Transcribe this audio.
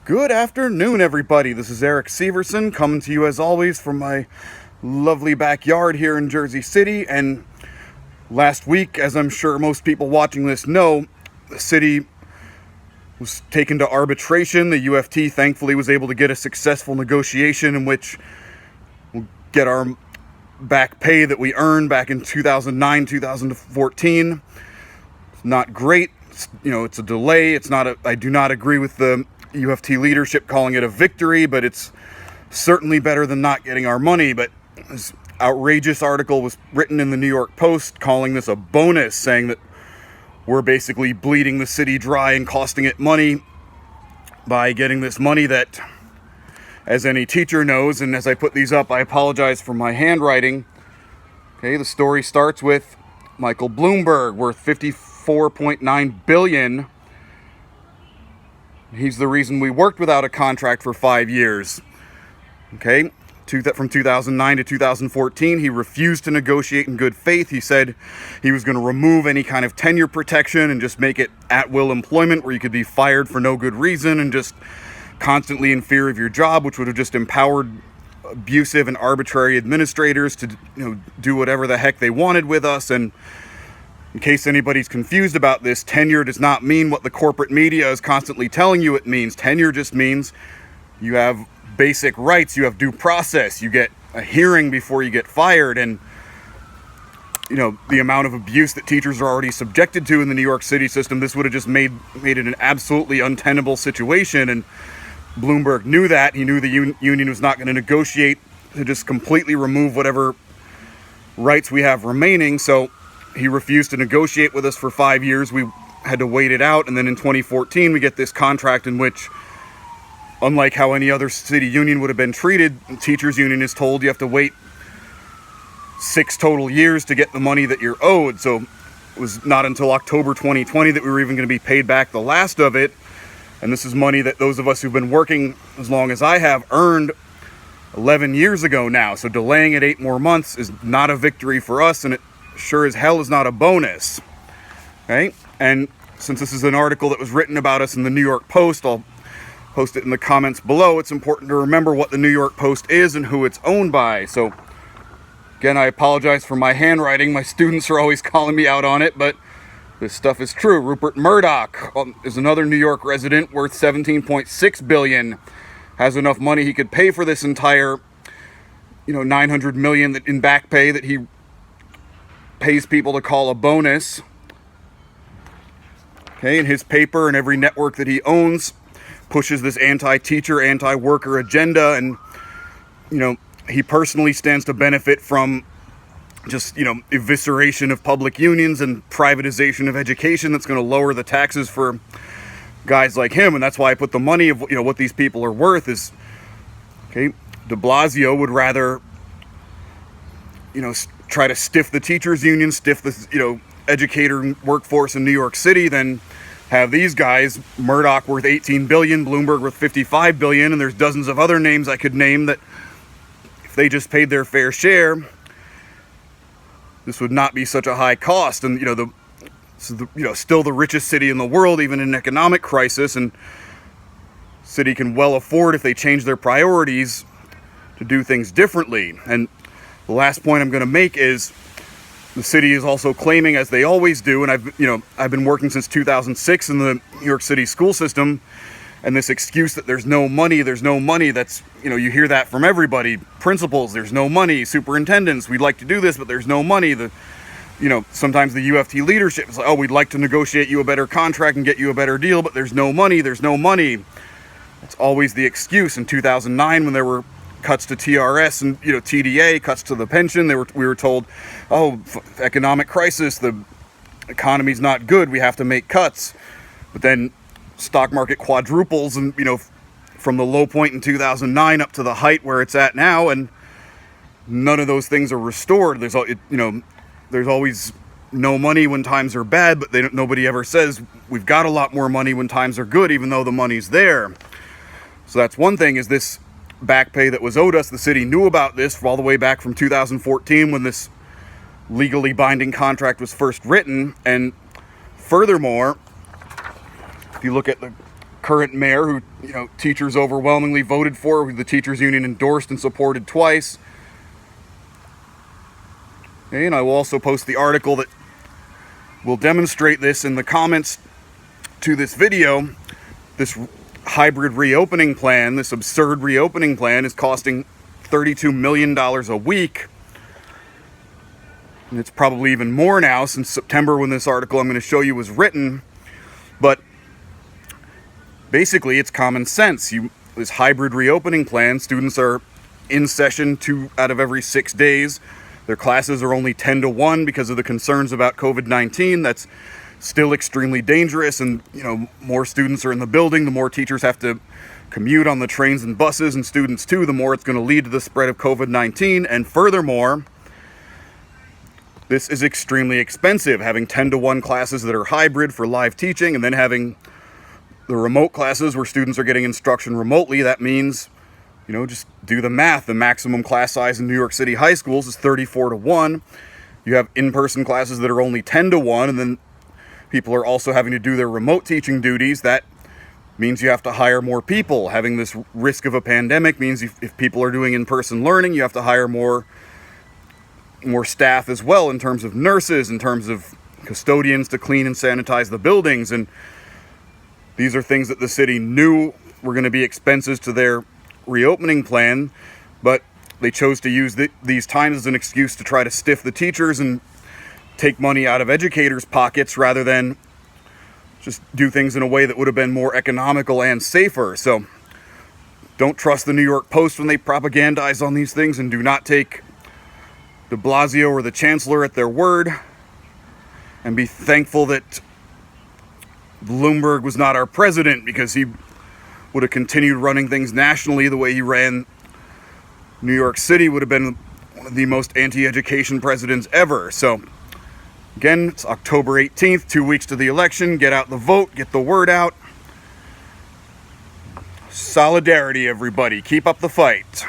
Good afternoon, everybody. This is Eric Severson coming to you as always from my lovely backyard here in Jersey City. And last week, as I'm sure most people watching this know, the city was taken to arbitration. The UFT thankfully was able to get a successful negotiation in which we'll get our back pay that we earned back in 2009, 2014. It's not great. It's a delay. I do not agree with the UFT leadership calling it a victory, but it's certainly better than not getting our money. But this outrageous article was written in the New York Post calling this a bonus, saying that we're basically bleeding the city dry and costing it money by getting this money that, as any teacher knows, and as I put these up, I apologize for my handwriting. Okay, the story starts with Michael Bloomberg, worth $54.9 billion. He's the reason we worked without a contract for 5 years. Okay, from 2009 to 2014, he refused to negotiate in good faith. He said he was going to remove any kind of tenure protection and just make it at-will employment where you could be fired for no good reason and just constantly in fear of your job, which would have just empowered abusive and arbitrary administrators to do whatever the heck they wanted with us. And in case anybody's confused about this, tenure does not mean what the corporate media is constantly telling you it means. Tenure just means you have basic rights, you have due process, you get a hearing before you get fired. And the amount of abuse that teachers are already subjected to in the New York City system, this would have just made it an absolutely untenable situation. And Bloomberg knew that. He knew the union was not going to negotiate to just completely remove whatever rights we have remaining. So he refused to negotiate with us for 5 years. We had to wait it out. And then in 2014, we get this contract in which, unlike how any other city union would have been treated, the teachers union is told you have to wait 6 total years to get the money that you're owed. So it was not until October 2020 that we were even going to be paid back the last of it. And this is money that those of us who've been working as long as I have earned 11 years ago now. So delaying it 8 more months is not a victory for us, and it sure as hell is not a bonus. Okay? And since this is an article that was written about us in the New York Post, I'll post it in the comments below. It's important to remember what the New York Post is and who it's owned by. So again, I apologize for my handwriting. My students are always calling me out on it, but this stuff is true. Rupert Murdoch is another New York resident worth $17.6 billion. Has enough money he could pay for this entire, $900 million in back pay that he pays people to call a bonus. Okay, and his paper and every network that he owns pushes this anti-teacher, anti-worker agenda, and he personally stands to benefit from just evisceration of public unions and privatization of education that's going to lower the taxes for guys like him. And that's why I put the money of what these people are worth is, okay, de Blasio would rather try to stiff the teachers union, stiff the educator workforce in New York City than have these guys, Murdoch worth $18 billion, Bloomberg worth $55 billion, and there's dozens of other names I could name that if they just paid their fair share, this would not be such a high cost. And still the richest city in the world, even in an economic crisis, and city can well afford, if they change their priorities, to do things differently. And the last point I'm going to make is the city is also claiming, as they always do, and I've been working since 2006 in the New York City school system, and this excuse that there's no money, that's, you hear that from everybody. Principals, there's no money. Superintendents, we'd like to do this, but there's no money. Sometimes the UFT leadership is like, oh, we'd like to negotiate you a better contract and get you a better deal, but there's no money. That's always the excuse. In 2009, when there were cuts to TRS and TDA, cuts to the pension, we were told, oh, economic crisis, the economy's not good, we have to make cuts. But then stock market quadruples, and from the low point in 2009 up to the height where it's at now, and none of those things are restored. There's always no money when times are bad, but nobody ever says we've got a lot more money when times are good, even though the money's there. So that's one thing, is this back pay that was owed us. The city knew about this all the way back from 2014 when this legally binding contract was first written. And furthermore, if you look at the current mayor, who, teachers overwhelmingly voted for, who the teachers union endorsed and supported twice. And I will also post the article that will demonstrate this in the comments to this video. This hybrid reopening plan, this absurd reopening plan, is costing $32 million a week. And it's probably even more now since September, when this article I'm going to show you was written. But basically, it's common sense. This hybrid reopening plan, students are in session 2 out of every 6 days. Their classes are only 10 to 1 because of the concerns about COVID-19. That's still extremely dangerous, and more students are in the building, the more teachers have to commute on the trains and buses, and students too, the more it's going to lead to the spread of COVID-19. And furthermore, this is extremely expensive, having 10 to 1 classes that are hybrid for live teaching, and then having the remote classes where students are getting instruction remotely. That means, just do the math. The maximum class size in New York City high schools is 34 to 1. You have in-person classes that are only 10 to 1, and then people are also having to do their remote teaching duties. That means you have to hire more people. Having this risk of a pandemic means if people are doing in-person learning, you have to hire more staff as well, in terms of nurses, in terms of custodians to clean and sanitize the buildings. And these are things that the city knew were going to be expenses to their reopening plan, but they chose to use these times as an excuse to try to stiff the teachers and take money out of educators' pockets, rather than just do things in a way that would have been more economical and safer. So don't trust the New York Post when they propagandize on these things, and do not take de Blasio or the chancellor at their word, and be thankful that Bloomberg was not our president, because he would have continued running things nationally the way he ran New York City. Would have been one of the most anti-education presidents ever. So again, it's October 18th, 2 weeks to the election. Get out the vote, get the word out. Solidarity, everybody. Keep up the fight.